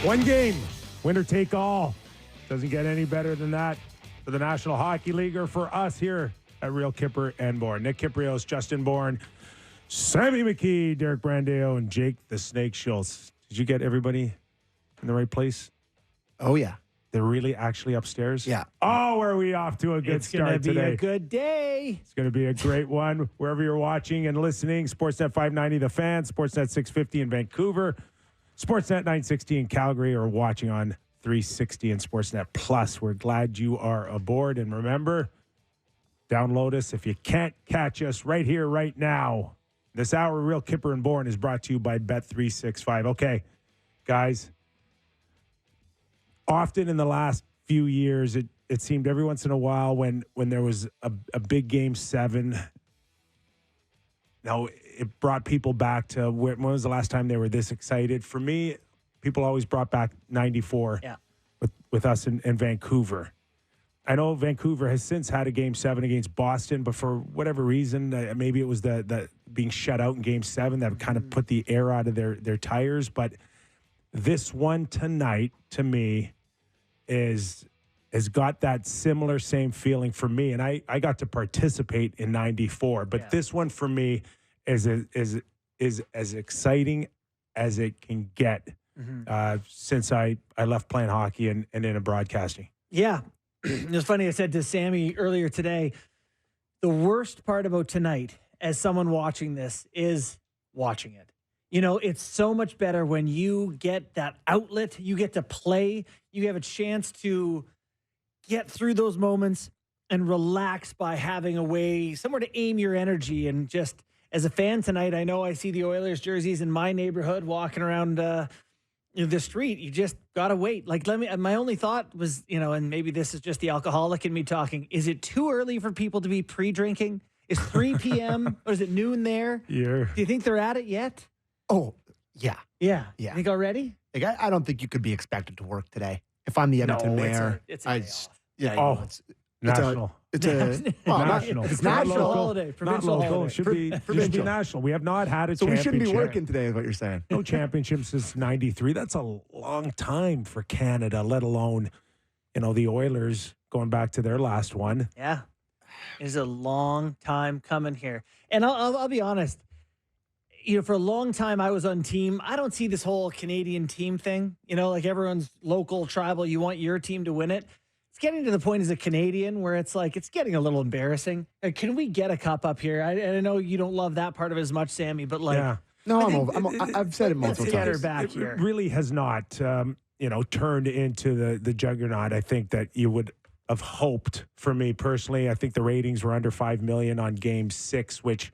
One game, winner take all. Doesn't get any better than that for the National Hockey League or for us here at Real Kyper and Bourne. Nick Kypreos, Justin Bourne, Sammy McKee, Derek Brandeo, and Jake the Snake Schultz. Did you get everybody in the right place? Oh, yeah. They're really actually upstairs? Yeah. Oh, are we off to a good start today? It's going to be a good day. It's going to be a great one. Wherever you're watching and listening, Sportsnet 590 The Fan, Sportsnet 650 in Vancouver, Sportsnet 960 in Calgary, or watching on 360 and Sportsnet Plus. We're glad you are aboard. And remember, download us if you can't catch us right here, right now. This hour, Real Kyper and Bourne is brought to you by Bet365. Okay, guys, often in the last few years, it seemed every once in a while when there was a big Game 7, it brought people back to when was the last time they were this excited. For me, people always brought back 94 with us in Vancouver. I know Vancouver has since had a Game 7 against Boston, but for whatever reason, maybe it was the being shut out in Game 7 that kind of put the air out of their tires. But this one tonight, to me, has got that similar same feeling for me. And I got to participate in 94. But this one for me is as exciting as it can get since I left playing hockey and into broadcasting. Yeah. It was funny. I said to Sammy earlier today, the worst part about tonight as someone watching this is watching it. You know, it's so much better when you get that outlet, you get to play, you have a chance to get through those moments and relax by having a way, somewhere to aim your energy. And just as a fan tonight, I know I see the Oilers jerseys in my neighborhood walking around the street. You just got to wait. Like, my only thought was, and maybe this is just the alcoholic in me talking, is it too early for people to be pre-drinking? Is 3 p.m. or is it noon there? Yeah. Do you think they're at it yet? Oh, yeah. Yeah. Yeah. You think already? Like, I don't think you could be expected to work today. If I'm the Edmonton mayor, it's a day off. National. It's a national. It's not national local. holiday. Provincial not local. holiday. It should be national. We have not had a so championship. we shouldn't be working today is what you're saying. No championship since 93. That's a long time for Canada, let alone, the Oilers going back to their last one. Yeah. It's a long time coming here. And I'll be honest, for a long time I was on team. I don't see this whole Canadian team thing, like everyone's local, tribal. You want your team to win it. It's getting to the point as a Canadian where it's like, it's getting a little embarrassing. Like, can we get a cup up here? I know you don't love that part of it as much, Sammy, but like, yeah. No, I've said it multiple let's get her times. back It here. really has not, turned into the juggernaut. I think that you would have hoped. For me personally, I think the ratings were under 5 million on Game 6, which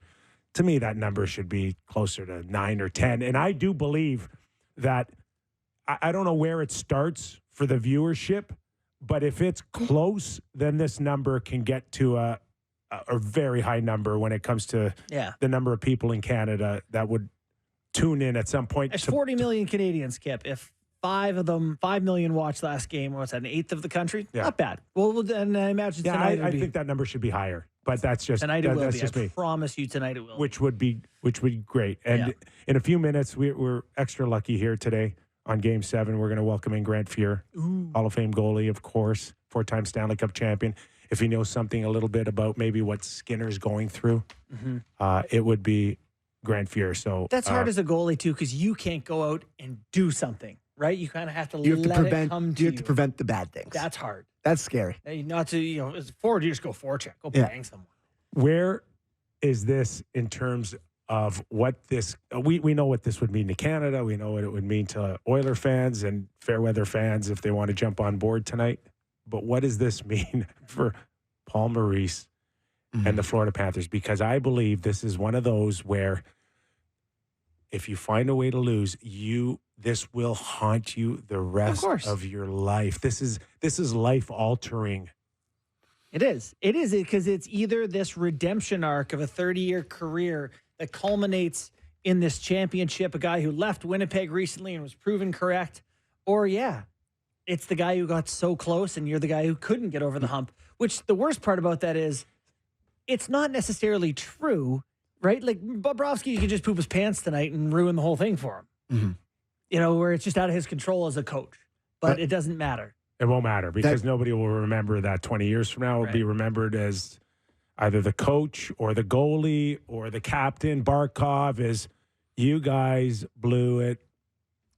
to me that number should be closer to 9 or 10. And I do believe that I don't know where it starts for the viewership, but if it's close, then this number can get to a very high number when it comes to the number of people in Canada that would tune in at some point. There's 40 million Canadians, Kip. If 5 million watched last game, what's that, an eighth of the country? Yeah. Not bad. Well, then I imagine tonight I think that number should be higher, but that's just tonight it will that's be. just I me. promise you tonight it will. Which would be great. And in a few minutes, we're extra lucky here today on Game 7. We're going to welcome in Grant Fuhr, Hall of Fame goalie, of course, 4-time Stanley Cup champion. If he knows something a little bit about maybe what Skinner's going through, it would be Grant Fuhr. So that's hard as a goalie too, because you can't go out and do something, right? You kind of have to let it come to you. You have to prevent the bad things. That's hard. That's scary. Not to, as a forward, you just go forecheck, go bang someone. Where is this in terms of what this we know what this would mean to Canada. We know what it would mean to Oiler fans and Fairweather fans if they want to jump on board tonight. But what does this mean for Paul Maurice and the Florida Panthers? Because I believe this is one of those where if you find a way to lose, this will haunt you the rest of your life. This is life altering. It is because it's either this redemption arc of a 30-year career that culminates in this championship, a guy who left Winnipeg recently and was proven correct, or it's the guy who got so close and you're the guy who couldn't get over the hump, which the worst part about that is it's not necessarily true, right? Like Bobrovsky, you could just poop his pants tonight and ruin the whole thing for him. where it's just out of his control as a coach. But it doesn't matter. It won't matter because nobody will remember that 20 years from now. It will be remembered as either the coach or the goalie or the captain, Barkov, as you guys blew it.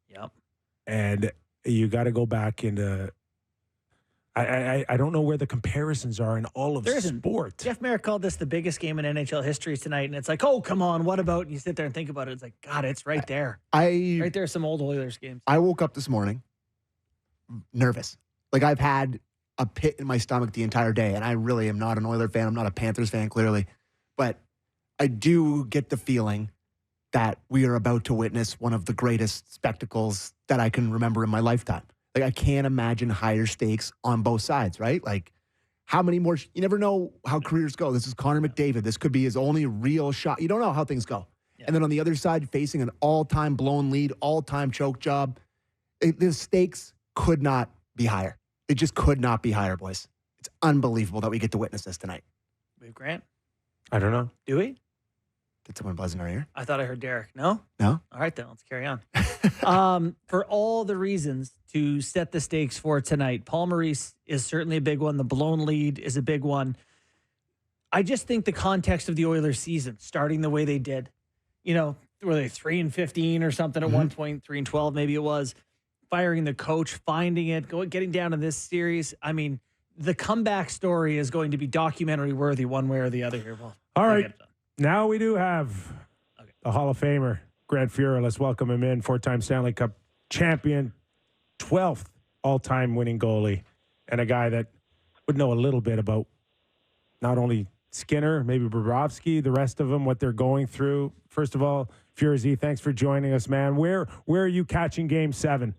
Yep. And you got to go back into I don't know where the comparisons are in all of sport. Jeff Merrick called this the biggest game in NHL history tonight, and it's like, oh, come on, what about? And you sit there and think about it. It's like, God, it's right there. Right there, some old Oilers games. I woke up this morning nervous. Like I've had a pit in my stomach the entire day, and I really am not an Oilers fan. I'm not a Panthers fan, clearly. But I do get the feeling that we are about to witness one of the greatest spectacles that I can remember in my lifetime. Like, I can't imagine higher stakes on both sides, right? Like, how many more? You never know how careers go. This is Connor McDavid. This could be his only real shot. You don't know how things go. Yeah. And then on the other side, facing an all-time blown lead, all-time choke job, the stakes could not be higher. It just could not be higher, boys. It's unbelievable that we get to witness this tonight. We have Grant? I don't know. Do we? Did someone buzz in our ear? I thought I heard Derek. No? No? All right, then. Let's carry on. For all the reasons to set the stakes for tonight, Paul Maurice is certainly a big one. The blown lead is a big one. I just think the context of the Oilers season, starting the way they did, were they 3-15 or something at one point, 3-12 maybe it was, firing the coach, finding it, getting down to this series. I mean, the comeback story is going to be documentary worthy one way or the other here. Well, all right. Now we do have a Hall of Famer, Grant Fuhr. Let's welcome him in. 4-time Stanley Cup champion, 12th all-time winning goalie, and a guy that would know a little bit about not only Skinner, maybe Bobrovsky, the rest of them, what they're going through. First of all, Fuhr, thanks for joining us, man. Where are you catching Game 7?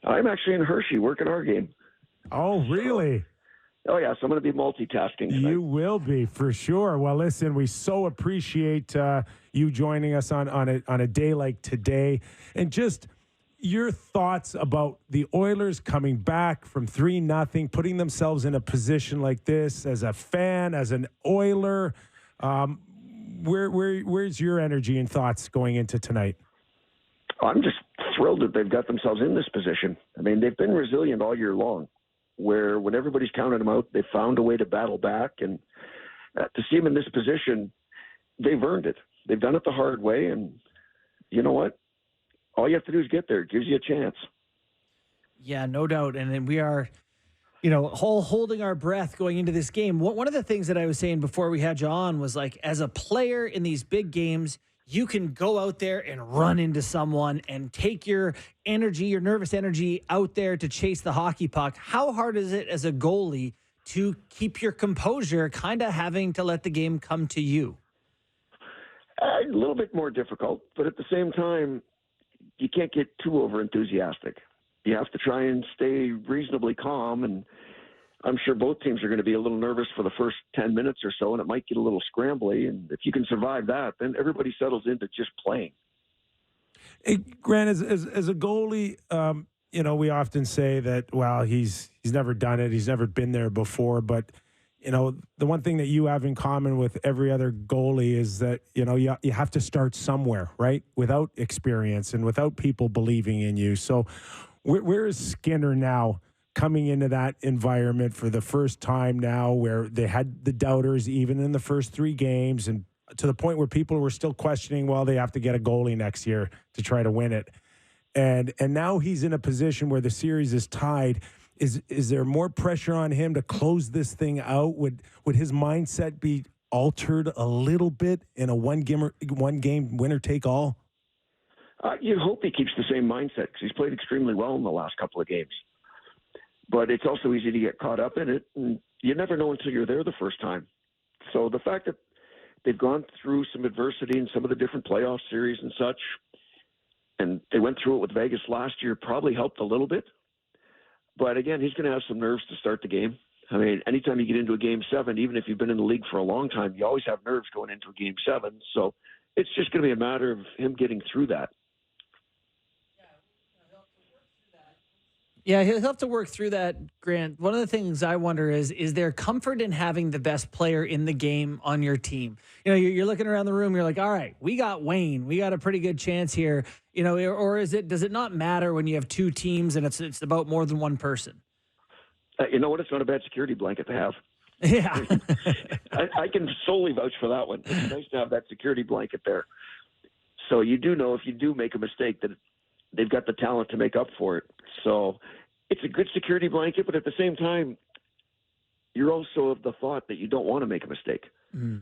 I'm actually in Hershey working our game. Oh, really? Oh, yeah, so I'm going to be multitasking tonight. You will be, for sure. Well, listen, we so appreciate you joining us on a day like today. And just your thoughts about the Oilers coming back from 3-0, putting themselves in a position like this as a fan, as an Oiler. Where's your energy and thoughts going into tonight? I'm just thrilled that they've got themselves in this position. I mean, they've been resilient all year long, where when everybody's counted them out, they found a way to battle back. And to see them in this position, they've earned it. They've done it the hard way. And you know what? All you have to do is get there. It gives you a chance. Yeah, no doubt. And then we are, holding our breath going into this game. One of the things that I was saying before we had you on was, like, as a player in these big games, you can go out there and run into someone and take your energy, your nervous energy out there to chase the hockey puck. How hard is it as a goalie to keep your composure, kind of having to let the game come to you? A little bit more difficult, but at the same time, you can't get too over-enthusiastic. You have to try and stay reasonably calm, and I'm sure both teams are going to be a little nervous for the first 10 minutes or so, and it might get a little scrambly. And if you can survive that, then everybody settles into just playing. Hey, Grant, as a goalie, we often say that, well, he's never done it. He's never been there before. But, the one thing that you have in common with every other goalie is that, you have to start somewhere, right? Without experience and without people believing in you. So where is Skinner now? Coming into that environment for the first time now, where they had the doubters even in the first 3 games, and to the point where people were still questioning, well, they have to get a goalie next year to try to win it. And now he's in a position where the series is tied. Is there more pressure on him to close this thing out? Would his mindset be altered a little bit in a one game winner take all? You hope he keeps the same mindset, because he's played extremely well in the last couple of games. But it's also easy to get caught up in it, and you never know until you're there the first time. So the fact that they've gone through some adversity in some of the different playoff series and such, and they went through it with Vegas last year, probably helped a little bit. But again, he's going to have some nerves to start the game. I mean, anytime you get into a Game 7, even if you've been in the league for a long time, you always have nerves going into a Game 7. So it's just going to be a matter of him getting through that. Yeah, he'll have to work through that, Grant. One of the things I wonder is there comfort in having the best player in the game on your team? You know, you're looking around the room, you're like, all right, we got Wayne. We got a pretty good chance here. You know, or does it not matter when you have two teams and it's about more than one person? You know what? It's not a bad security blanket to have. Yeah. I can solely vouch for that one. It's nice to have that security blanket there. So you do know if you do make a mistake that they've got the talent to make up for it. So it's a good security blanket, but at the same time, you're also of the thought that you don't want to make a mistake. Mm.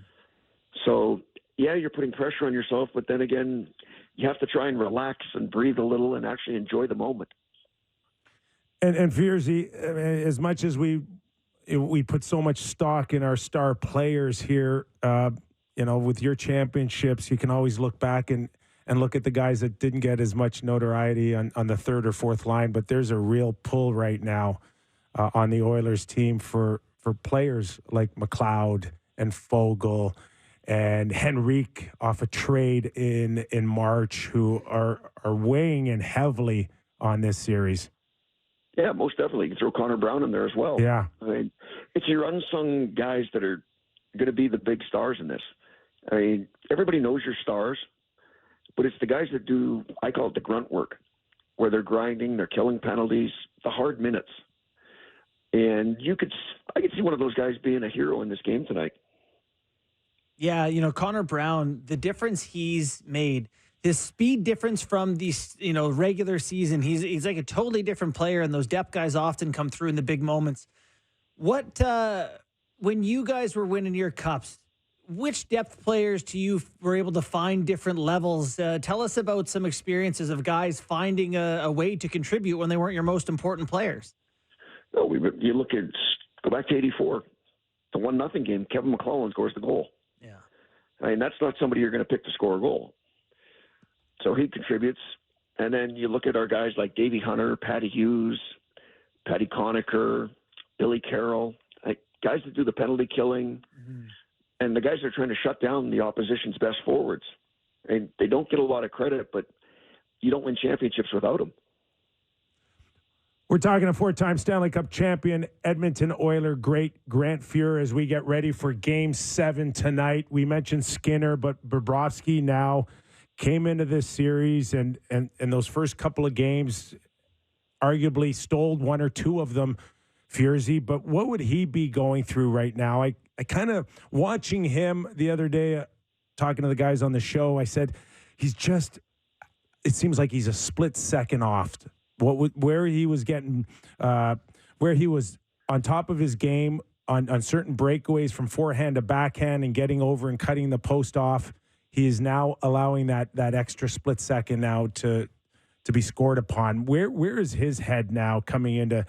So, yeah, you're putting pressure on yourself, but then again, you have to try and relax and breathe a little and actually enjoy the moment. And Fierzy, as much as we put so much stock in our star players here, you know, with your championships, you can always look back and look at the guys that didn't get as much notoriety on the third or fourth line. But there's a real pull right now on the Oilers team for players like McLeod and Fogle and Henrique off a trade in March, who are weighing in heavily on this series. Yeah, most definitely. You can throw Connor Brown in there as well. Yeah. I mean, it's your unsung guys that are going to be the big stars in this. I mean, everybody knows your stars, but it's the guys that do, I call it the grunt work, where they're grinding, they're killing penalties, the hard minutes. And I could see one of those guys being a hero in this game tonight. Yeah, you know, Connor Brown, the difference he's made, this speed difference from the, you know, regular season, he's like a totally different player, and those depth guys often come through in the big moments. What, when you guys were winning your cups, which depth players to you were able to find different levels? Tell us about some experiences of guys finding a way to contribute when they weren't your most important players. No, you go back to 84, the 1-0 game, Kevin McClellan scores the goal. Yeah. I mean, that's not somebody you're going to pick to score a goal. So he contributes. And then you look at our guys like Davey Hunter, Patty Hughes, Patty Conacher, Billy Carroll, like guys that do the penalty killing, and the guys that are trying to shut down the opposition's best forwards. And they don't get a lot of credit, but you don't win championships without them. We're talking a 4-time Stanley Cup champion, Edmonton Oiler great Grant Fuhr, as we get ready for Game 7 tonight. We mentioned Skinner, but Bobrovsky now came into this series and those first couple of games arguably stole one or two of them, Fierzy. But what would he be going through right now? I kind of, watching him the other day, talking to the guys on the show, I said, it seems like he's a split second off where he was getting, where he was on top of his game on certain breakaways from forehand to backhand and getting over and cutting the post off. He is now allowing that extra split second now to be scored upon. Where is his head now coming into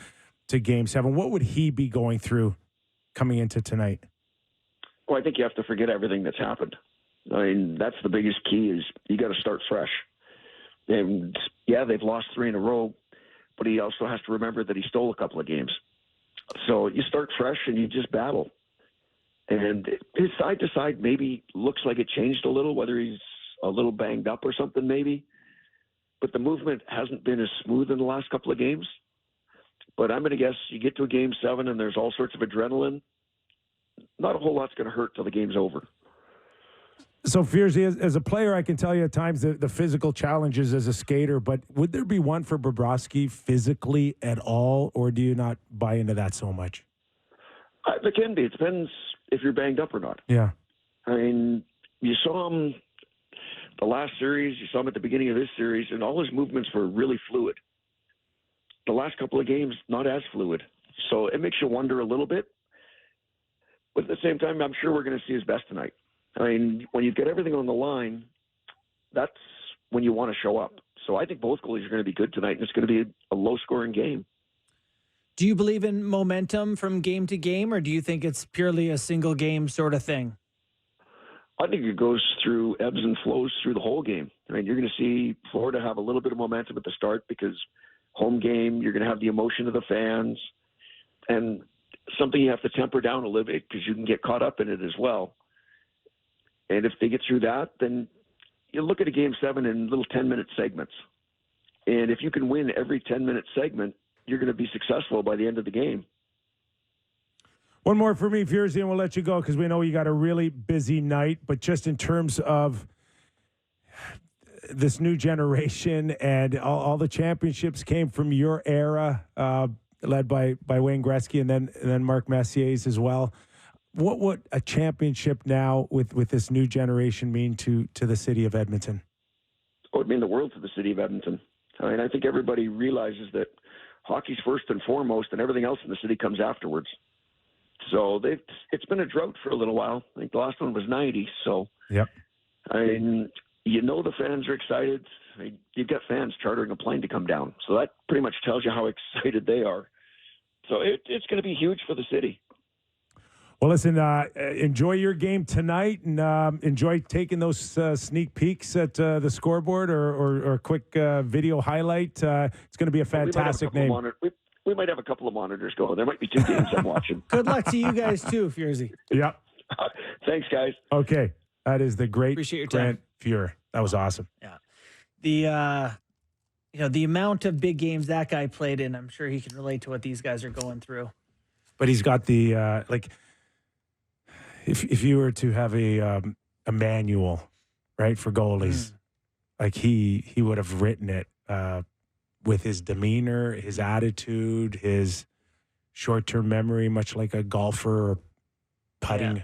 Game 7? What would he be going through coming into tonight? Well, I think you have to forget everything that's happened. I mean, that's the biggest key, is you got to start fresh. And yeah, they've lost 3 in a row, but he also has to remember that he stole a couple of games. So you start fresh and you just battle. And his side to side maybe looks like it changed a little, whether he's a little banged up or something maybe. But the movement hasn't been as smooth in the last couple of games. But I'm going to guess you get to a Game 7 and there's all sorts of adrenaline. Not a whole lot's going to hurt till the game's over. So, Fierzy, as a player, I can tell you at times the physical challenges as a skater, but would there be one for Bobrovsky physically at all, or do you not buy into that so much? There can be. It depends if you're banged up or not. Yeah. I mean, you saw him the last series, you saw him at the beginning of this series, and all his movements were really fluid. The last couple of games, not as fluid. So it makes you wonder a little bit. But at the same time, I'm sure we're going to see his best tonight. I mean, when you get everything on the line, that's when you want to show up. So I think both goalies are going to be good tonight, and it's going to be a low-scoring game. Do you believe in momentum from game to game, or do you think it's purely a single game sort of thing? I think it goes through ebbs and flows through the whole game. I mean, you're going to see Florida have a little bit of momentum at the start because home game, you're going to have the emotion of the fans, and something you have to temper down a little bit because you can get caught up in it as well. And if they get through that, then you look at a Game 7 in little 10-minute segments. And if you can win every 10-minute segment, you're going to be successful by the end of the game. One more for me, Furzy, and we'll let you go because we know you got a really busy night. But just in terms of this new generation and all the championships came from your era, led by Wayne Gretzky and then Mark Messier's as well. What would a championship now with this new generation mean to the city of Edmonton? It would mean the world to the city of Edmonton. I mean, I think everybody realizes that hockey's first and foremost, and everything else in the city comes afterwards. So it's been a drought for a little while. I think the last one was 90. So, yep. I mean, the fans are excited. You've got fans chartering a plane to come down. So that pretty much tells you how excited they are. So it's going to be huge for the city. Well, listen, enjoy your game tonight and enjoy taking those sneak peeks at the scoreboard or a quick video highlight. It's going to be a fantastic name. We might have a couple of monitors going. There might be 2 games I'm watching. Good luck to you guys too, Furzy. Yep. Thanks, guys. Okay. That is the great Grant Fuhr. That was awesome. Yeah. The amount of big games that guy played in, I'm sure he can relate to what these guys are going through. But he's got the if you were to have a manual, right, for goalies, like he would have written it with his demeanor, his attitude, his short-term memory, much like a golfer or putting.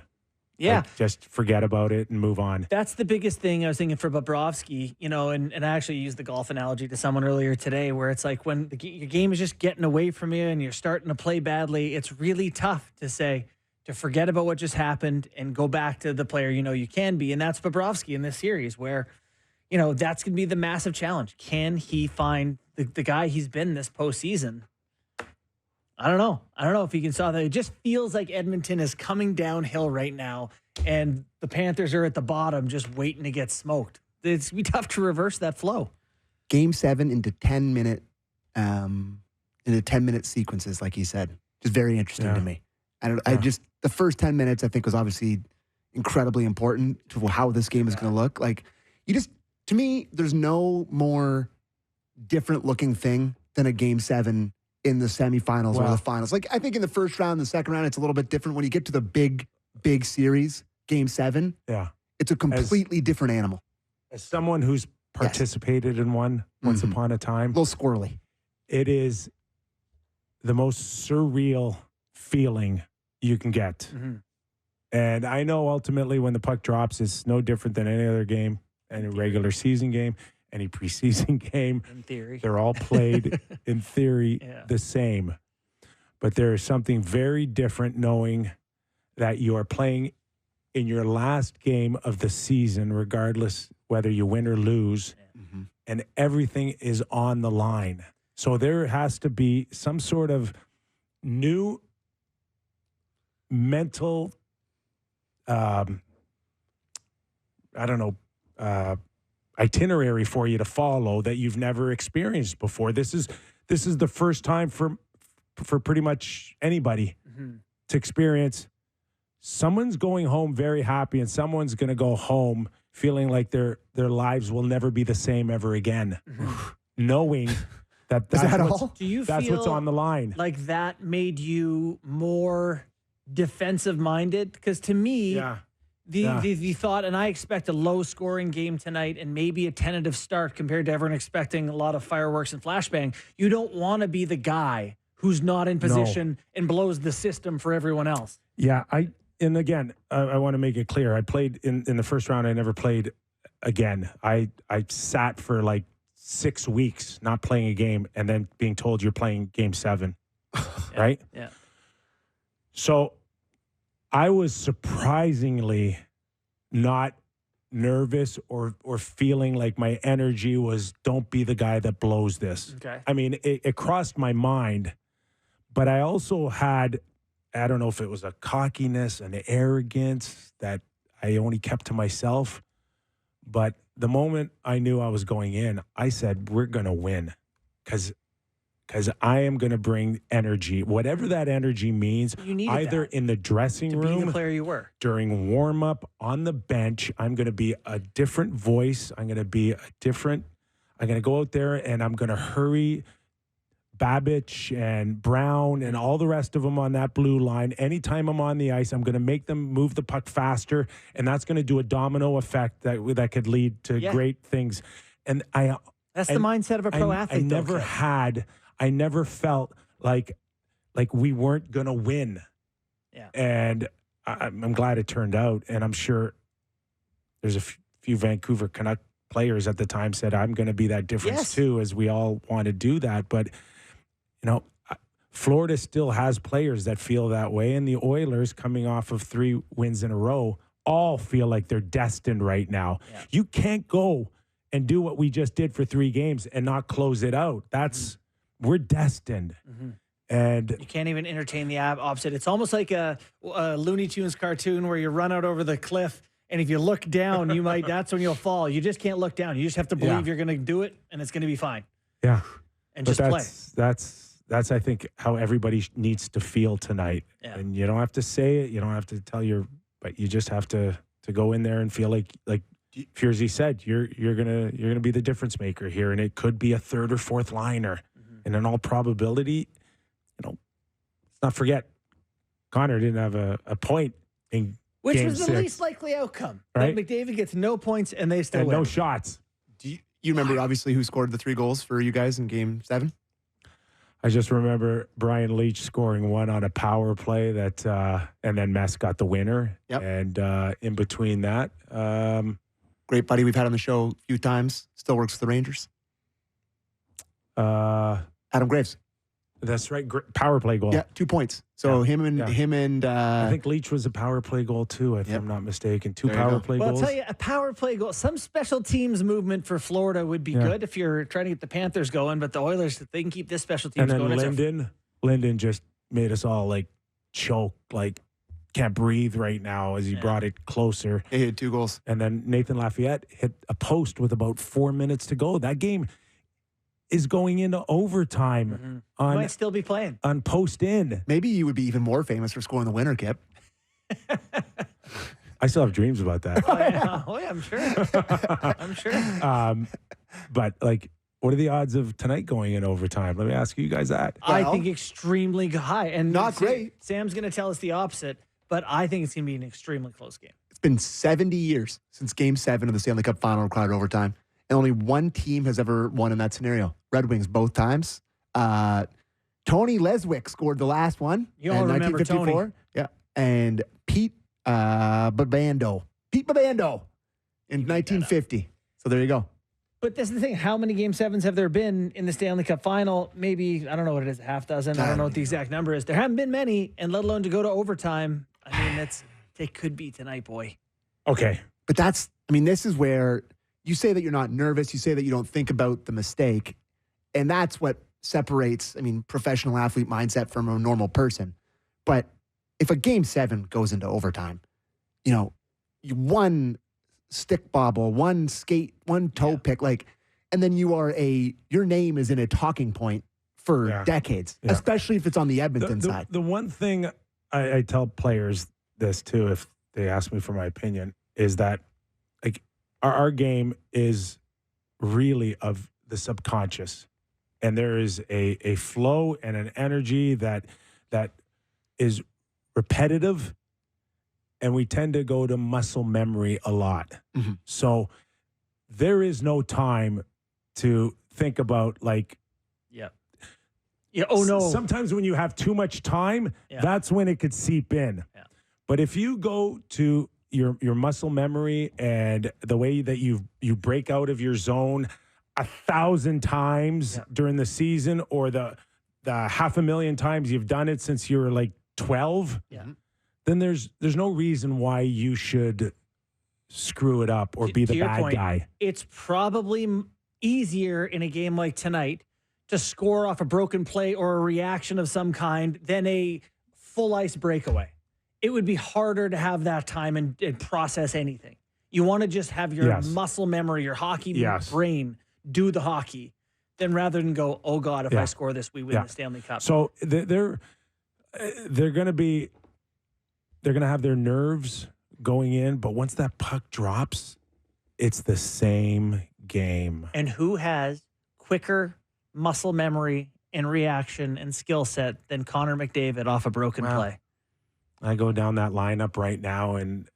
Yeah. Like, just forget about it and move on. That's the biggest thing I was thinking for Bobrovsky, and I actually used the golf analogy to someone earlier today where it's like when your game is just getting away from you and you're starting to play badly, it's really tough to forget about what just happened and go back to the player you can be. And that's Bobrovsky in this series where, that's going to be the massive challenge. Can he find the guy he's been this postseason? I don't know if he can solve that. It just feels like Edmonton is coming downhill right now, and the Panthers are at the bottom just waiting to get smoked. It's going to be tough to reverse that flow. Game 7 into 10-minute sequences, like he said. Just very interesting to me. The first 10 minutes, I think, was obviously incredibly important to how this game is going to look. Like, to me, there's no more different looking thing than a Game 7 in the semifinals or the finals. Like, I think in the first round, the second round, it's a little bit different. When you get to the big series, Game 7, it's a completely different animal. As someone who's participated in one once upon a time, a little squirrely. It is the most surreal feeling you can get. And I know ultimately when the puck drops, it's no different than any other game, any regular season game, any preseason game. In theory. They're all played, in theory, the same. But there is something very different knowing that you are playing in your last game of the season, regardless whether you win or lose, and everything is on the line. So there has to be some sort of new mental, itinerary for you to follow that you've never experienced before. This is the first time for pretty much anybody to experience. Someone's going home very happy, and someone's going to go home feeling like their lives will never be the same ever again, knowing that's what's on the line. Like that made you more defensive minded? Because to me, the thought, and I expect a low scoring game tonight and maybe a tentative start compared to everyone expecting a lot of fireworks and flashbang. You don't want to be the guy who's not in position and blows the system for everyone else. Yeah, I want to make it clear. I played in the first round. I never played again. I sat for like 6 weeks not playing a game and then being told you're playing Game 7, right? Yeah. So I was surprisingly not nervous or feeling like my energy was, don't be the guy that blows this. Okay. I mean, it crossed my mind, but I also had, I don't know if it was a cockiness, an arrogance that I only kept to myself. But the moment I knew I was going in, I said, we're going to win because I am going to bring energy, whatever that energy means, either in the dressing room, be the player you were, during warm-up, on the bench. I'm going to be a different voice. I'm going to go out there and I'm going to hurry Babbage and Brown and all the rest of them on that blue line. Anytime I'm on the ice, I'm going to make them move the puck faster, and that's going to do a domino effect that could lead to great things. And that's the mindset of a pro athlete. I never felt like we weren't going to win. Yeah. And I'm glad it turned out, and I'm sure there's a few Vancouver Canuck players at the time said, I'm going to be that difference too, as we all want to do that. But, Florida still has players that feel that way, and the Oilers, coming off of 3 wins in a row, all feel like they're destined right now. Yeah. You can't go and do what we just did for 3 games and not close it out. We're destined. Mm-hmm. And you can't even entertain the opposite. It's almost like a Looney Tunes cartoon where you run out over the cliff, and if you look down, that's when you'll fall. You just can't look down. You just have to believe you're going to do it, and it's going to be fine. Yeah. And just play. That's I think, how everybody needs to feel tonight. Yeah. And you don't have to say it. You don't have to tell but you just have to go in there and feel like Furzy said, you're gonna be the difference maker here, and it could be a 3rd or 4th liner. Mm-hmm. And in all probability, let's not forget, Connor didn't have a point in which Game was the 6, least likely outcome. right? That McDavid gets no points and they still win. No shots. Do you remember obviously who scored the 3 goals for you guys in Game 7? I just remember Brian Leach scoring one on a power play and then Mess got the winner. Yep. And in between that, great buddy we've had on the show a few times, still works for the Rangers. Adam Graves. That's right. Power play goal. Yeah, 2 points. So him and I think Leach was a power play goal too, if I'm not mistaken. 2 power play goals. I'll tell you, a power play goal, some special teams movement for Florida would be good if you're trying to get the Panthers going, but the Oilers, they can keep this special teams going. And then Linden just made us all choke, can't breathe right now as he brought it closer. He hit 2 goals. And then Nathan Lafayette hit a post with about 4 minutes to go. That game is going into overtime. Mm-hmm. Might still be playing on post in. Maybe you would be even more famous for scoring the winner, Kip. I still have dreams about that. Oh yeah, I'm sure. But what are the odds of tonight going in overtime? Let me ask you guys that. I think extremely high, and not great. Sam's going to tell us the opposite, but I think it's going to be an extremely close game. It's been 70 years since Game 7 of the Stanley Cup Final required overtime. And only one team has ever won in that scenario. Red Wings both times. Tony Leswick scored the last one in 1954. Tony. Yeah. And Pete Babando in 1950. So there you go. But that's the thing. How many Game 7s have there been in the Stanley Cup Final? Maybe, I don't know what it is, half dozen. I don't know what the exact number is. There haven't been many, and let alone to go to overtime. I mean, it could be tonight, boy. Okay. But this is where you say that you're not nervous. You say that you don't think about the mistake. And that's what separates, professional athlete mindset from a normal person. But if a Game 7 goes into overtime, one stick bobble, one skate, one toe pick, and then your name is in a talking point for decades, especially if it's on the Edmonton side. The one thing I tell players this too, if they ask me for my opinion, is that our game is really of the subconscious, and there is a flow and an energy that is repetitive, and we tend to go to muscle memory a lot. Mm-hmm. So there is no time to think about oh no. Sometimes when you have too much time, that's when it could seep in. Yeah. But if you go to your muscle memory and the way that you break out of your zone 1,000 times during the season, or the 500,000 times you've done it since you were 12, then there's no reason why you should screw it up or be the bad guy. It's probably easier in a game like tonight to score off a broken play or a reaction of some kind than a full ice breakaway. It would be harder to have that time and process anything. You want to just have your muscle memory, your hockey brain do the hockey, then rather than go, oh God, if I score this, we win the Stanley Cup. So they're going to have their nerves going in, but once that puck drops, it's the same game. And who has quicker muscle memory and reaction and skill set than Connor McDavid off a broken play? I go down that lineup right now, and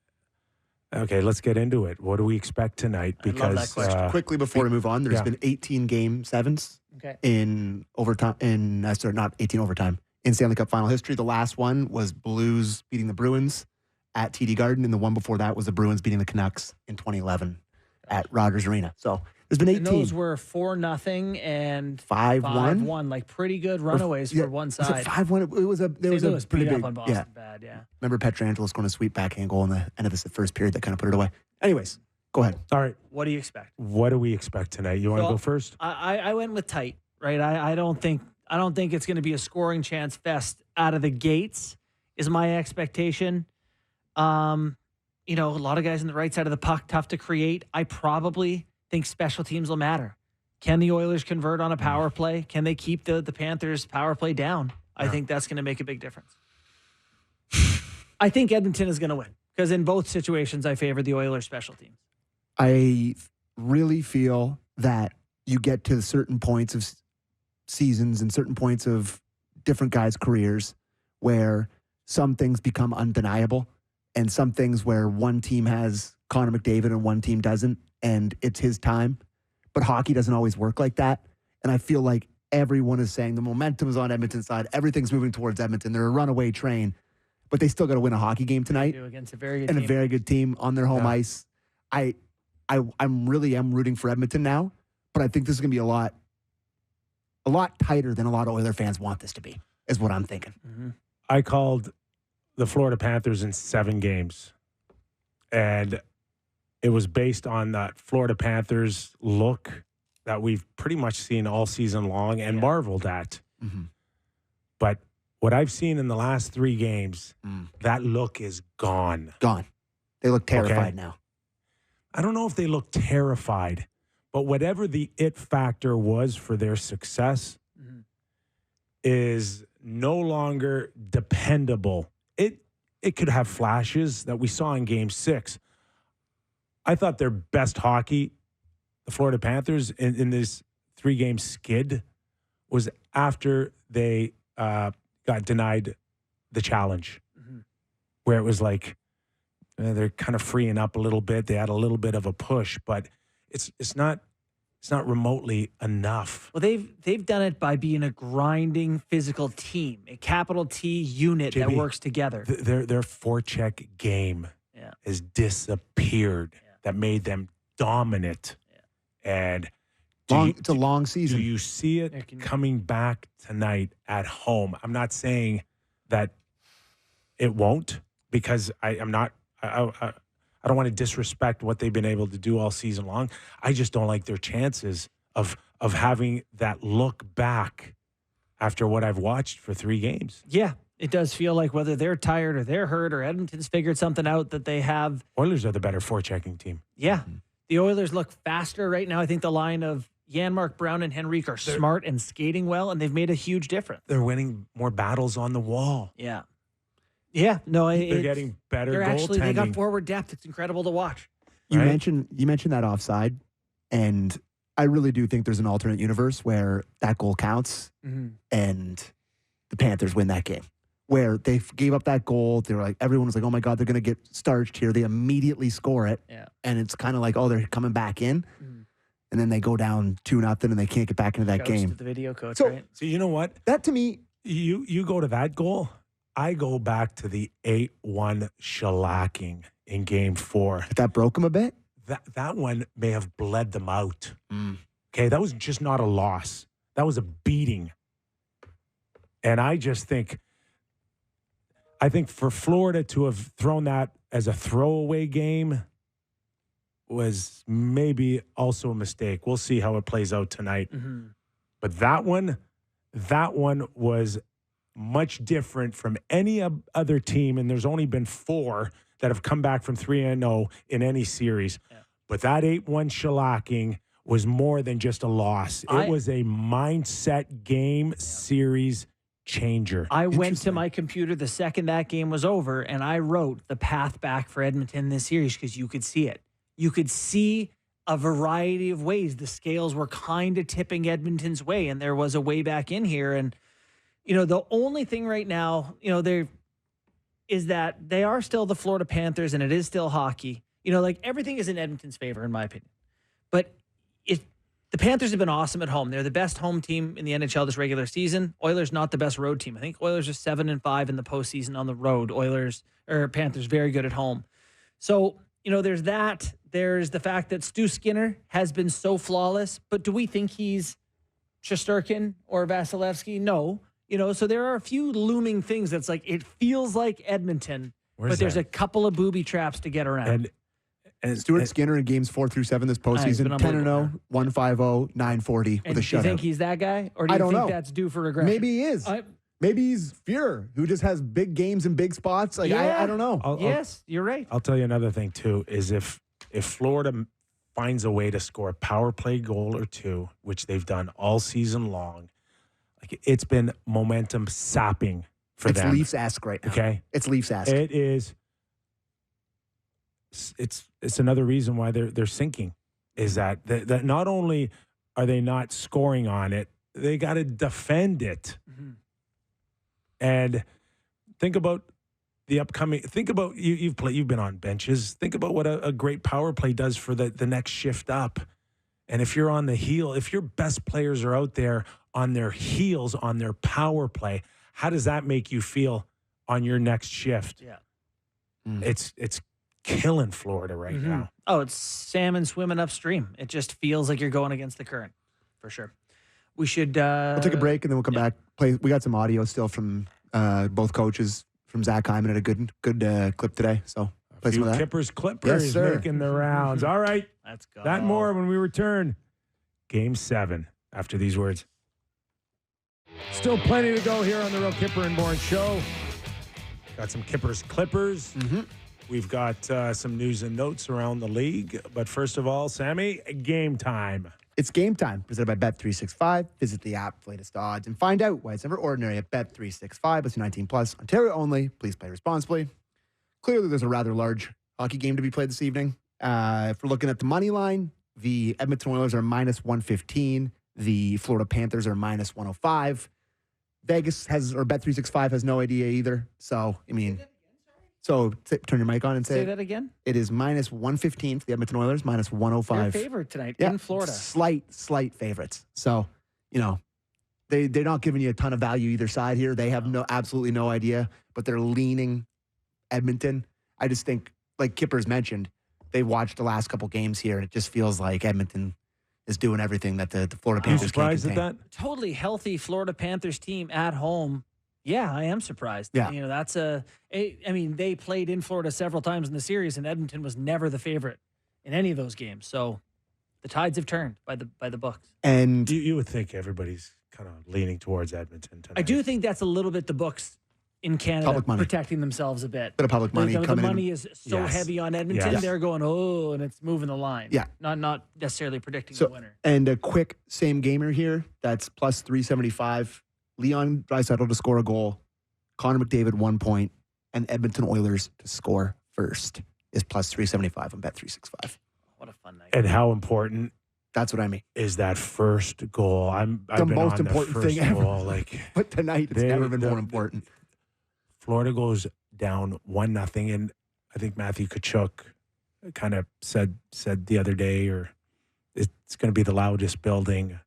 okay, let's get into it. What do we expect tonight? Because I love that question. Quickly before we move on, there's been 18 game sevens in overtime. Not 18 overtime in Stanley Cup final history. The last one was Blues beating the Bruins at TD Garden, and the one before that was the Bruins beating the Canucks in 2011 at Rogers Arena. So there's been 18. And those were 4-0 and 5-1. 5-1, like pretty good runaways for one side. Was it 5-1? It was a pretty beat big up on Boston bad. Yeah. Remember Pietrangelo scoring a sweet backhand goal in the end of the first period that kind of put it away. Anyways, go ahead. All right. What do you expect? What do we expect tonight? You want to go first? I went with tight, right? I don't think it's going to be a scoring chance fest out of the gates is my expectation. A lot of guys on the right side of the puck, tough to create. I probably think special teams will matter. Can the Oilers convert on a power play? Can they keep the Panthers power play down? I think that's going to make a big difference. I think Edmonton is going to win because in both situations, I favor the Oilers special teams. I really feel that you get to certain points of seasons and certain points of different guys' careers where some things become undeniable and some things where one team has Connor McDavid and one team doesn't, and it's his time. But hockey doesn't always work like that. And I feel like everyone is saying the momentum is on Edmonton's side. Everything's moving towards Edmonton. They're a runaway train, but they still got to win a hockey game tonight against a very good and team. A very good team on their home ice. I really am rooting for Edmonton now, but I think this is going to be a lot tighter than a lot of Oiler fans want this to be, is what I'm thinking. Mm-hmm. I called the Florida Panthers in 7 games, and it was based on that Florida Panthers look that we've pretty much seen all season long and marveled at. Mm-hmm. But what I've seen in the last 3 games, that look is gone. Gone. They look terrified now. I don't know if they look terrified, but whatever the it factor was for their success is no longer dependable. It could have flashes that we saw in Game 6. I thought their best hockey, the Florida Panthers, in this 3-game skid, was after they got denied the challenge, where it was like they're kind of freeing up a little bit. They had a little bit of a push, but it's not remotely enough. Well, they've done it by being a grinding physical team, a capital T unit that works together. Their forecheck game has disappeared. That made them dominant. And it's a long season. Do you see it coming back tonight at home? I'm not saying that it won't, because I don't want to disrespect what they've been able to do all season long. I just don't like their chances of having that look back after what I've watched for 3 games. Yeah, it does feel like whether they're tired or they're hurt or Edmonton's figured something out that they have. Oilers are the better forechecking team. Yeah. The Oilers look faster right now. I think the line of Janmark, Brown, and Henrique are smart and skating well, and they've made a huge difference. They're winning more battles on the wall. Yeah. Yeah. No, they're getting better goaltending. They got forward depth. It's incredible to watch. You mentioned that offside, and I really do think there's an alternate universe where that goal counts and the Panthers win that game. Where they gave up that goal, they were like, everyone was like, oh my God, they're going to get starched here. They immediately score it. Yeah. And it's kind of like, oh, they're coming back in. And then they go down 2-0 and they can't get back into that game. To the video coach, so, right? So you know what? That to me, you go to that goal. I go back to the 8-1 shellacking in Game 4. That broke them a bit? That one may have bled them out. Okay, that was just not a loss. That was a beating. And I think for Florida to have thrown that as a throwaway game was maybe also a mistake. We'll see how it plays out tonight. But that one was much different from any other team, and there's only been 4 that have come back from 3-0 in any series. Yeah. But that 8-1 shellacking was more than just a loss. It was a mindset game series changer. I went to my computer the second that game was over, and I wrote the path back for Edmonton this series because you could see it. You could see a variety of ways. The scales were kind of tipping Edmonton's way, and there was a way back in here. And, the only thing right now, there is that they are still the Florida Panthers, and it is still hockey. Everything is in Edmonton's favor, in my opinion. But the Panthers have been awesome at home. They're the best home team in the NHL this regular season. Oilers not the best road team. I think Oilers are 7-5 in the postseason on the road. Panthers very good at home. So, there's that. There's the fact that Stu Skinner has been so flawless. But do we think he's Shesterkin or Vasilevsky? No. So there are a few looming things that's like, it feels like Edmonton, but there's a couple of booby traps to get around. And Stuart Skinner in games 4 through 7 this postseason, 10-0, 150, 940 with a shutout. Do you think he's that guy? Or do you think that's due for regression? Maybe he is. Maybe he's Fuhr, who just has big games in big spots. I don't know. You're right. I'll tell you another thing, too, is if Florida finds a way to score a power play goal or two, which they've done all season long, it's been momentum sapping for them. It's Leafs-esque right now. Okay? It's Leafs-esque. It is. It's another reason why they're sinking, is that not only are they not scoring on it, they got to defend it. Mm-hmm. And think about the upcoming. Think about you've been on benches. Think about what a great power play does for the next shift up. And if you're on the heel, if your best players are out there on their heels on their power play, how does that make you feel on your next shift? Yeah, it's killing Florida right now. Oh, it's salmon swimming upstream. It just feels like you're going against the current, for sure. We should. We'll take a break and then we'll come back. We got some audio still from both coaches, from Zach Hyman, at a good clip today. So play some of that. Kippers Clippers making the rounds. All right, let's go. That more when we return. Game 7 after these words. Still plenty to go here on the Real Kyper and Bourne Show. Got some Kippers Clippers. Mm-hmm. We've got some news and notes around the league. But first of all, Sammy, game time. It's game time, presented by Bet365. Visit the app for latest odds and find out why it's never ordinary at Bet365. It's 19 plus, Ontario only. Please play responsibly. Clearly, there's a rather large hockey game to be played this evening. If we're looking at the money line, the Edmonton Oilers are minus 115. The Florida Panthers are minus 105. Vegas or Bet365 has no idea either. So, turn your mic on and say that again. It is minus 115 for the Edmonton Oilers, minus 105. They're favored tonight in Florida. Slight favorites. So, they're not giving you a ton of value either side here. They have absolutely no idea, but they're leaning Edmonton. I just think, like Kippers mentioned, they watched the last couple games here, and it just feels like Edmonton is doing everything that the Florida Panthers can't contain. You surprised at that? Totally healthy Florida Panthers team at home. Yeah, I am surprised. Yeah. They played in Florida several times in the series, and Edmonton was never the favorite in any of those games. So the tides have turned by the books. And you would think everybody's kind of leaning towards Edmonton tonight. I do think that's a little bit the books in Canada protecting themselves a bit. Bit of public money coming in. The money is so heavy on Edmonton. Yes. They're going, and it's moving the line. Yeah. Not necessarily predicting the winner. And a quick same gamer here. That's plus 375. Leon Draisaitl to score a goal. Connor McDavid 1 point. And Edmonton Oilers to score first is plus 375 on Bet365. What a fun night. And how important That's what I mean. Is that first goal. I've the been most on important the first thing ever. goal. But tonight, it's never been more important. Florida goes down 1-0, and I think Matthew Tkachuk kind of said the other day, or it's going to be the loudest building,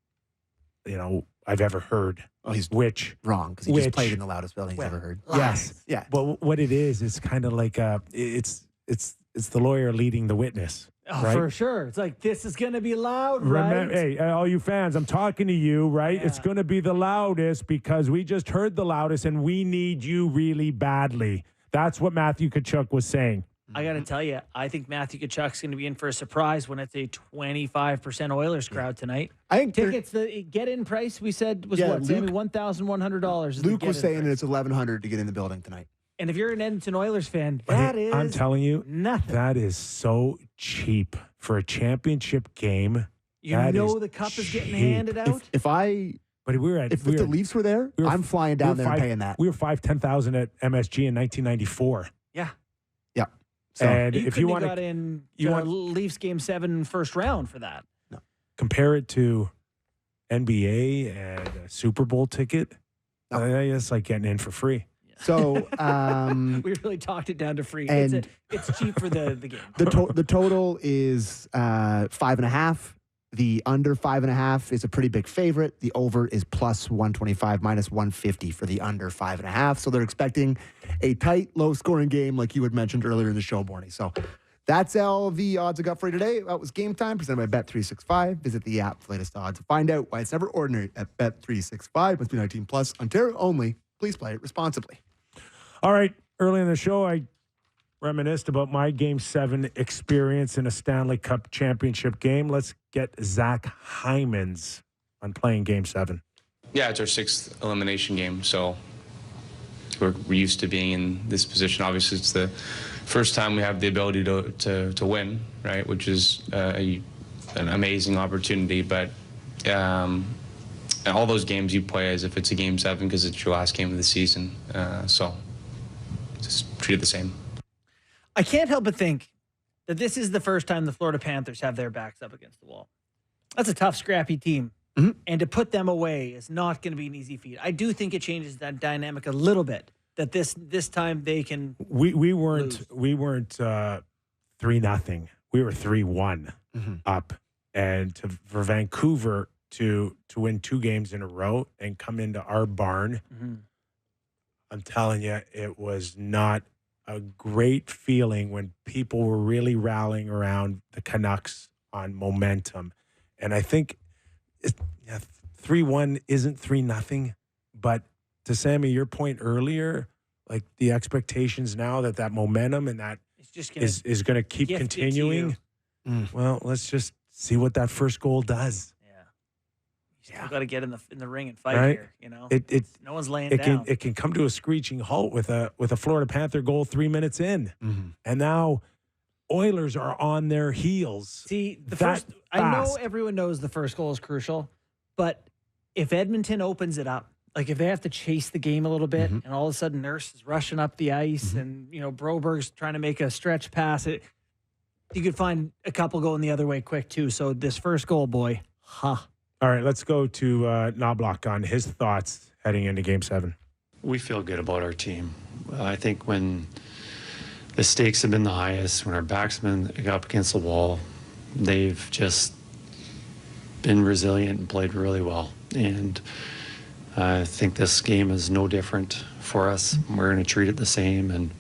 I've ever heard. Oh, he's which wrong because he just played in the loudest building he's ever heard. Yes, yeah. But what it is kind of like it's the lawyer leading the witness. Oh, right? For sure. It's like, this is going to be loud, Remember, right? Hey, all you fans, I'm talking to you, right? Yeah. It's going to be the loudest because we just heard the loudest and we need you really badly. That's what Matthew Tkachuk was saying. I got to tell you, I think Matthew Tkachuk's going to be in for a surprise when it's a 25% Oilers crowd tonight. I think tickets, the get-in price we said was what, Sammy? $1,100. Luke was saying that it's $1,100 to get in the building tonight. And if you're an Edmonton Oilers fan, I'm telling you, nothing. That is so cheap for a championship game. The cup is getting handed out. If the Leafs were there, I'm flying down there and paying that. We were $10,000 at MSG in 1994. Yeah. So And You if you want got to in Leafs Game 7 first round for that. compare it to NBA and a Super Bowl ticket, it's like getting in for free. So We really talked it down to free. and- It's cheap for the game. the total is 5.5. The under 5.5 is a pretty big favorite. The over is plus 125, minus 150 for the under 5.5. So they're expecting a tight, low-scoring game, like you had mentioned earlier in the show, Borny. So that's all the odds I got for you today. That was Game Time, presented by Bet365. Visit the app for latest odds. Find out why it's never ordinary at Bet365. Must be 19 plus. Ontario only. Please play it responsibly. All right. Early in the show, I reminisced about my Game 7 experience in a Stanley Cup championship game. Let's get Zach Hyman's on playing Game 7. Yeah, it's our 6th elimination game, so we're used to being in this position. Obviously, it's the first time we have the ability to win, right, which is an amazing opportunity. But all those games you play as if it's a Game 7 because it's your last game of the season. So just treat it the same. I can't help but think that this is the first time the Florida Panthers have their backs up against the wall. That's a tough, scrappy team. Mm-hmm. And to put them away is not going to be an easy feat. I do think it changes that dynamic a little bit, that this time they can We weren't lose. 3-0. We were 3-1 up. And for Vancouver to win 2 games in a row and come into our barn, I'm telling you, it was not a great feeling when people were really rallying around the Canucks on momentum. And I think 3-1 isn't 3-0, but to Sammy, your point earlier, like the expectations now that momentum and that It's just gonna is going to keep gift it to continuing. Well, let's just see what that first goal does. You still got to get in the ring and fight Right? here. You know, It no one's laying it down. can come to a screeching halt with a Florida Panther goal 3 minutes in, and now Oilers are on their heels. See, that first, I know fast. everyone knows the first goal is crucial, but if Edmonton opens it up, like if they have to chase the game a little bit, and all of a sudden Nurse is rushing up the ice, and Broberg's trying to make a stretch pass, you could find a couple going the other way quick too. So this first goal, boy, All right, let's go to Knobloch on his thoughts heading into Game 7. We feel good about our team. I think when the stakes have been the highest, when our backsmen got up against the wall, they've just been resilient and played really well. And I think this game is no different for us. We're going to treat it the same. And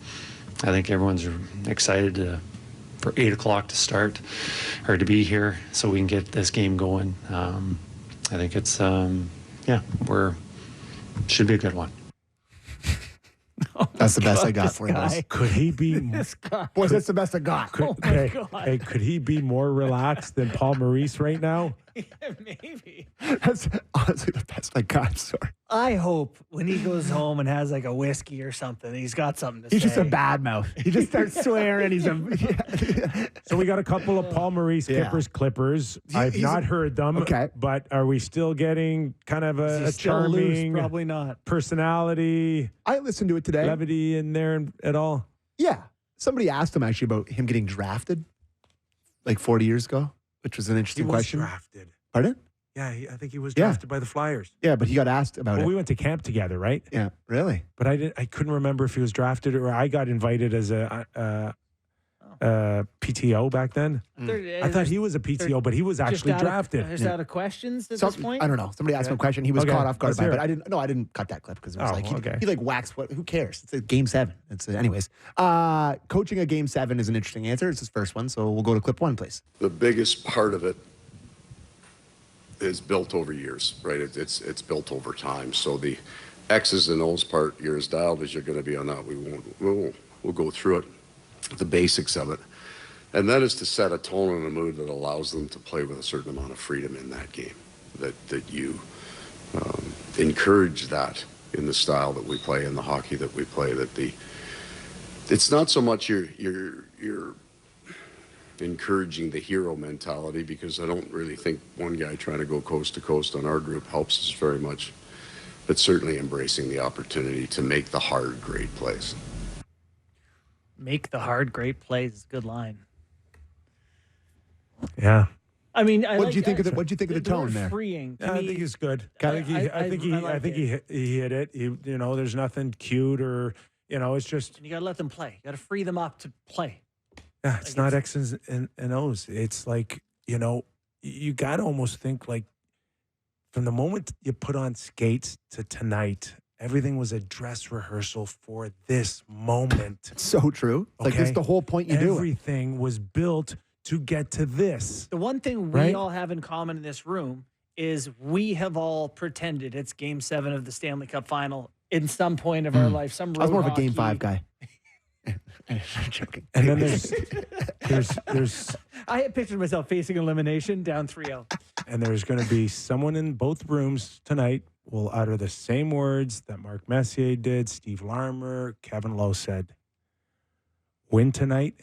I think everyone's excited for 8 o'clock to start or to be here so we can get this game going. I think it's, should be a good one. That's the best I got for you, boys. Could he be this guy. Boys, that's the best I got. could he be more relaxed than Paul Maurice right now? Maybe. That's honestly the best I got. Sorry. I hope when he goes home and has like a whiskey or something, he's got something to He's say. just a bad mouth. He just starts swearing. He's So we got a couple of Paul Maurice Kippers clippers. I've he's not heard them. Okay. But are we still getting kind of Is he a still loose? charming Probably not. personality, I listened to it today. levity in there at all? Yeah. Somebody asked him actually about him getting drafted like 40 years ago, which was an interesting question. Drafted. Pardon? Yeah, I think he was Yeah. drafted by the Flyers. Yeah, but he got asked about Well, it. we went to camp together, right? Yeah, really? But I couldn't remember if he was drafted or I got invited as a PTO back then. I thought he was a PTO, but he was actually drafted. Just out of questions at So, this point? I don't know. Somebody asked him a question. He was Okay, caught off guard let's by it, hear but it. I didn't cut that clip because it was Oh, like, okay. he like waxed. Who cares? It's a Game 7. Anyways. Coaching a Game 7 is an interesting answer. It's his first one, so we'll go to clip 1, please. The biggest part of it is built over years, right? It's built over time. So the X's and O's part, you're as dialed as you're going to be on that. We'll go through it, the basics of it. And that is to set a tone and a mood that allows them to play with a certain amount of freedom in that game, that you encourage that in the style that we play, in the hockey that we play, it's not so much you're encouraging the hero mentality, because I don't really think one guy trying to go coast to coast on our group helps us very much, but certainly embracing the opportunity to make the hard, great plays. Make the hard, great plays. Good line. Yeah. I mean, What'd you think of the tone word there? freeing. To I me, think he's good. I I think he hit it. There's nothing cute or it's just you got to let them play. You got to free them up to play. yeah. It's not X's and O's. It's like you got to almost think like from the moment you put on skates to tonight, everything was a dress rehearsal for this moment. It's so true. Like, this is the whole point you do it. Everything was built to get to this. The one thing we all have in common in this room is we have all pretended it's Game 7 of the Stanley Cup Final in some point of our life. Some road I was more of a hockey. Game 5 guy. I'm joking. And then there's I had pictured myself facing elimination down 3-0. and there's going to be someone in both rooms tonight will utter the same words that Mark Messier did, Steve Larmer, Kevin Lowe said. Win tonight,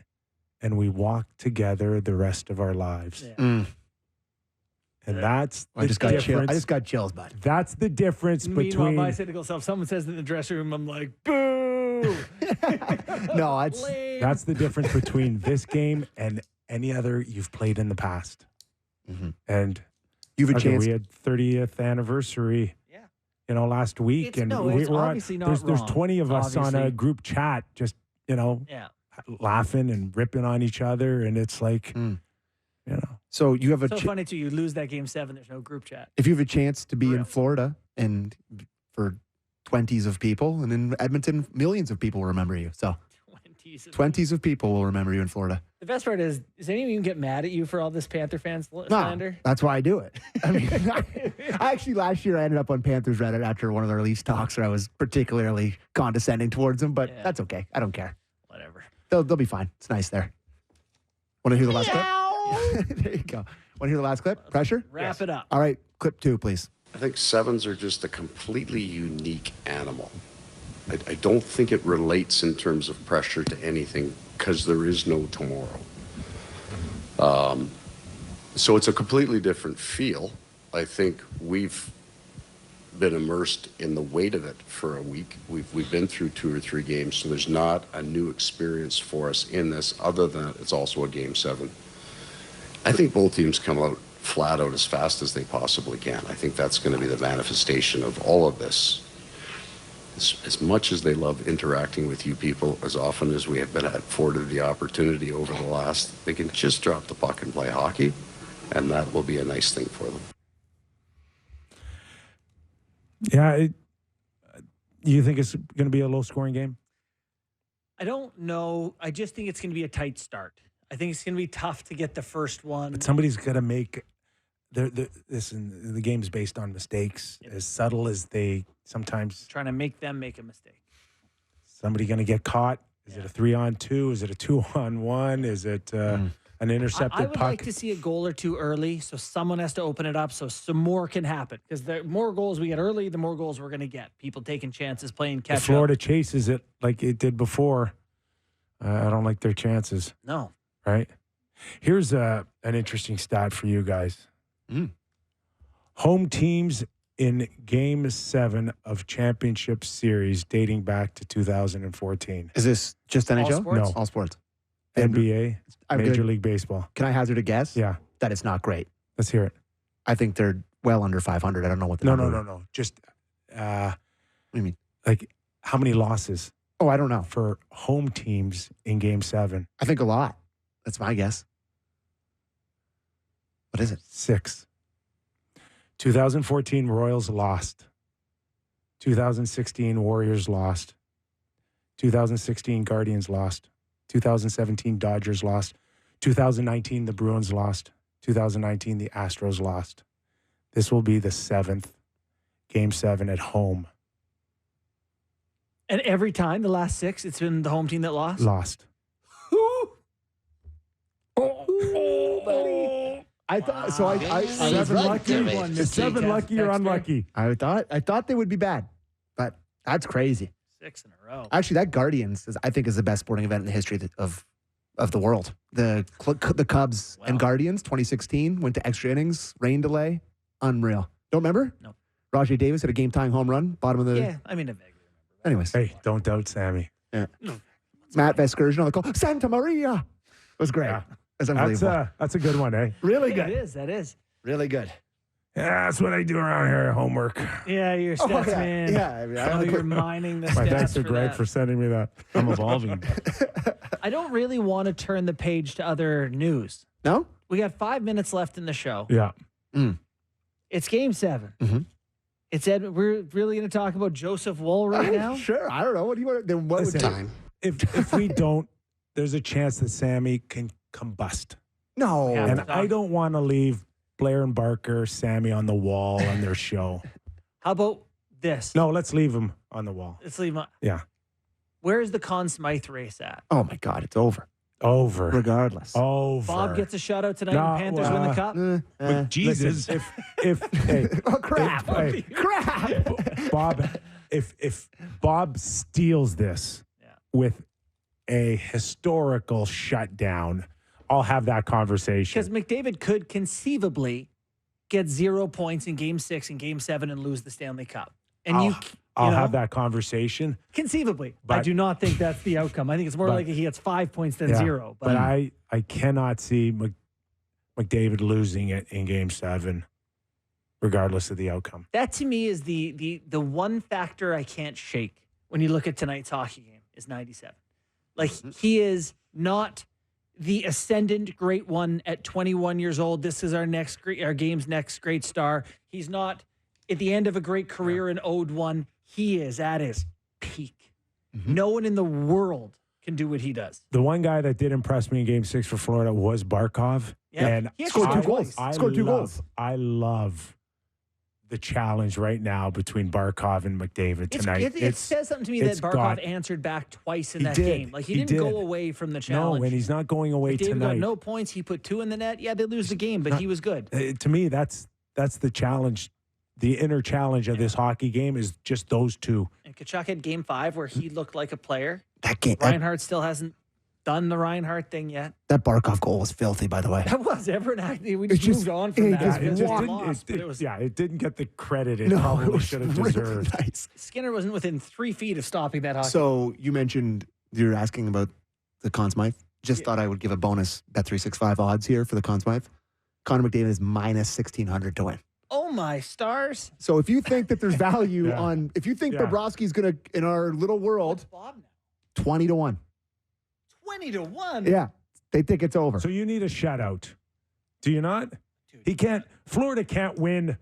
and we walk together the rest of our lives. Yeah. And that's I just got difference. I just got chills, bud. That's the difference Meanwhile, between. my cynical self, someone says in the dressing room, I'm like, boo. No, it's Lame. That's the difference between this game and any other you've played in the past. And you have a chance. we had 30th anniversary. Yeah. Last week, It's- and no, we're it's obviously not there's wrong. 20 of us on a Obviously. group chat, just Yeah. laughing and ripping on each other, and it's like, So you have a So funny, too. You lose that Game 7, there's no group chat. if you have a chance to be For in real. Florida and for 20s of people, and in Edmonton, millions of people will remember you. So 20s of people will remember you in Florida. The best part is anyone even get mad at you for all this Panther fans slander? No, that's why I do it. I mean, I actually last year I ended up on Panthers Reddit after one of their Leafs talks where I was particularly condescending towards them, but that's okay. I don't care. Whatever. They'll be fine. It's nice there. Want to hear the last clip? There you go. Want to hear the last clip? Pressure? Wrap it up. All right, clip 2, please. I think sevens are just a completely unique animal. I don't think it relates in terms of pressure to anything because there is no tomorrow. So it's a completely different feel. I think we've been immersed in the weight of it for a week. We've been through 2 or 3 games, so there's not a new experience for us in this other than it's also a Game 7. I think both teams come out flat out as fast as they possibly can. I think that's going to be the manifestation of all of this. As much as they love interacting with you people, as often as we have been afforded the opportunity over the last, they can just drop the puck and play hockey, and that will be a nice thing for them. Yeah, you think it's going to be a low-scoring game? I don't know. I just think it's going to be a tight start. I think it's going to be tough to get the first one. But somebody's got to make. Listen, the game's based on mistakes, as subtle as they sometimes. Trying to make them make a mistake. Somebody going to get caught? Is it a 3-on-2? Is it a 2-on-1? Is it an intercepted I would puck? like to see a goal or two early, so someone has to open it up so some more can happen. Because the more goals we get early, the more goals we're going to get. People taking chances, playing catch If Florida chases it like it did before, I don't like their chances. No. Right? Here's an interesting stat for you guys. Home teams in Game 7 of Championship Series dating back to 2014. Is this just NHL? sports? No. All sports. NBA, I'm Major good. League Baseball. Can I hazard a guess? Yeah. That it's not great. Let's hear it. I think they're well under 500. I don't know what the No. number is. Just, What do you mean? like, how many losses Oh, I don't know. for home teams in Game 7? I think a lot. That's my guess. What is it? 6. 2014 Royals lost. 2016 Warriors lost. 2016 Guardians lost. 2017 Dodgers lost. 2019 the Bruins lost. 2019 the Astros lost. This will be the 7th Game 7 at home. And every time, the last 6, it's been the home team that lost? Lost. I thought so. I Seven lucky. Is 7 lucky or unlucky? thought they would be bad, but that's crazy. 6 in a row. Actually, that Guardians I think is the best sporting event in the history of the world. The Cubs and Guardians 2016 went to extra innings, rain delay, unreal. Don't remember? No. Rajay Davis hit a game tying home run, bottom of the. Yeah, I mean, I vaguely remember. Anyways, Hey, don't doubt Sammy. yeah. Matt Vescursion on the call. Santa Maria. It was great. Yeah. That's unbelievable. That's a good one, eh? Really Yeah, good. that is. Really good. Yeah, that's what I do around here. Homework. Yeah, you're stats man. Yeah, I mean, I don't think you're mining the My stats thanks to for Greg that. for sending me that. I'm evolving. I don't really want to turn the page to other news. No? We got 5 minutes left in the show. Yeah. It's Game 7. Mhm. It's we're really going to talk about Joseph Woll right now? Sure. I don't know. What do you want? Then what would Listen, time? If we don't, there's a chance that Sammy can combust. No. Yeah. And I don't want to leave Blair and Barker, Sammy on the wall on their show. How about this? No, let's leave him on the wall. Let's leave him. Yeah. Where is the Conn Smythe race at? Oh my God, it's over. Over. Regardless. Over. Bob gets a shutout tonight No, and Panthers win the cup. But Jesus. Listen, if hey, Oh crap! Hey. Crap! Bob, if Bob steals this with a historical shutdown, I'll have that conversation. Because McDavid could conceivably get 0 points in Game 6 and Game 7 and lose the Stanley Cup. And I'll have that conversation. Conceivably. I But- do not think that's the outcome. I think it's more but- likely he gets 5 points than Yeah. 0. But I cannot see McDavid losing it in Game 7, regardless of the outcome. that to me is the one factor I can't shake when you look at tonight's hockey game is 97. Like he is not the ascendant great one at 21 years old. This is our game's next great star. He's not at the end of a great career in owed one. He is at his peak. No one in the world can do what he does. The one guy that did impress me in Game 6 for Florida was Barkov. Yeah. And He actually Scored two goals. Scored two goals. I love the challenge right now between Barkov and McDavid tonight. It says something to me that it's Barkov got- answered back twice in He that did. game. Like he didn't go away from the No, challenge. and he's not going away McDavid tonight. got no points. He put 2 in the net. Yeah, they lose the game, but he was good. To me, that's the challenge. The inner challenge of this hockey game is just those two. And Kachuk had Game 5 where he looked like a player. That game. Reinhardt still hasn't done the Reinhardt thing yet. That Barkov goal was filthy, by the way. That was Everett. We It's just just- moved on from it that. just because It we just lost, but didn't, it was it didn't get the credit it No, it probably was should have really deserved. nice. Skinner wasn't within 3 feet of stopping that hockey. So you mentioned you're asking about the Conn Smythe. Just thought I would give a bonus Bet365 odds here for the Conn Smythe. Connor McDavid is minus 1,600 to win. Oh my stars! So if you think that there's value Yeah. on, if you think Yeah. Bobrovsky's going to, in our little world, Bob now 20 to 1. 20-1. Yeah. They think it's over. So you need a shutout. Do you not? He can't. Florida can't win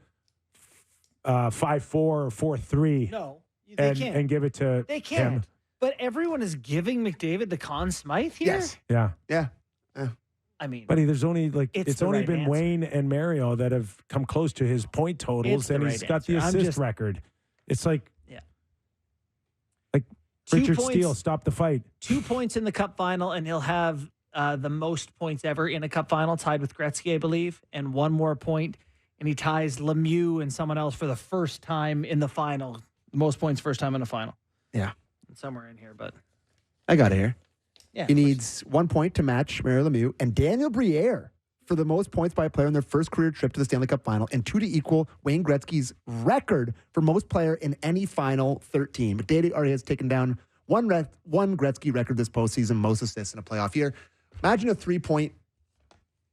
5-4 or 4-3 No, they can't. and give it to They can't. him. But everyone is giving McDavid the Conn Smythe here. Yes. Yeah. Yeah. I mean, Buddy, there's only It's it's the only right been answer. Wayne and Mario that have come close to his point totals, It's the and right he's got the answer. I'm assist just- record. It's like, Yeah. like 2 Richard points. Steele stopped the fight. 2 points in the Cup final, and he'll have the most points ever in a Cup final, tied with Gretzky, I believe, and 1 more point, and he ties Lemieux and someone else for the first time in the final. Most points first time in a final. Yeah. Somewhere in here, but I got it here. yeah. He needs 1 point to match Mario Lemieux and Daniel Briere for the most points by a player in their first career trip to the Stanley Cup final, and 2 to equal Wayne Gretzky's record for most player in any final 13. McDavid already has taken down one Gretzky record this postseason, most assists in a playoff year. Imagine a 3-point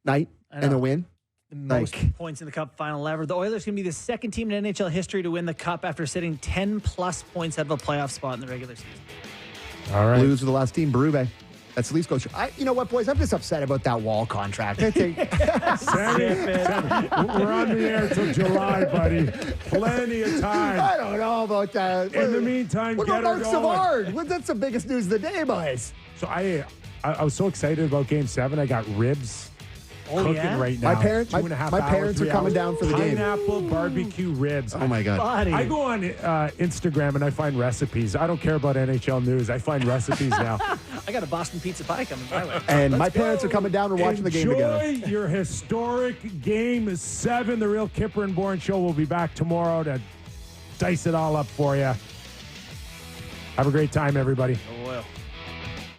night I and know. a win. The most Like- points in the Cup final ever. The Oilers can be the second team in NHL history to win the Cup after sitting 10-plus points out of a playoff spot in the regular season. All right. Blues were the last team. Berube. That's the Leafs coach. You know what, boys? I'm just upset about that Wall contract. I think Sammy, we're on the air till July, buddy. Plenty of time. I don't know about that. In the meantime, what get about her Mark going. Savard? That's the biggest news of the day, boys. So I was so excited about Game 7. I got ribs cooking yeah? right now. My parents, 2.5 my hours, parents are 3 coming hours. down for the game. Pineapple barbecue ribs. Oh my God. Buddy. I go on Instagram and I find recipes. I don't care about NHL news. I find recipes now. I got a Boston pizza pie coming my way. And my parents are coming down. We're watching the game together. Enjoy your historic Game 7. The Real Kyper and Bourne Show will be back tomorrow to dice it all up for you. Have a great time, everybody.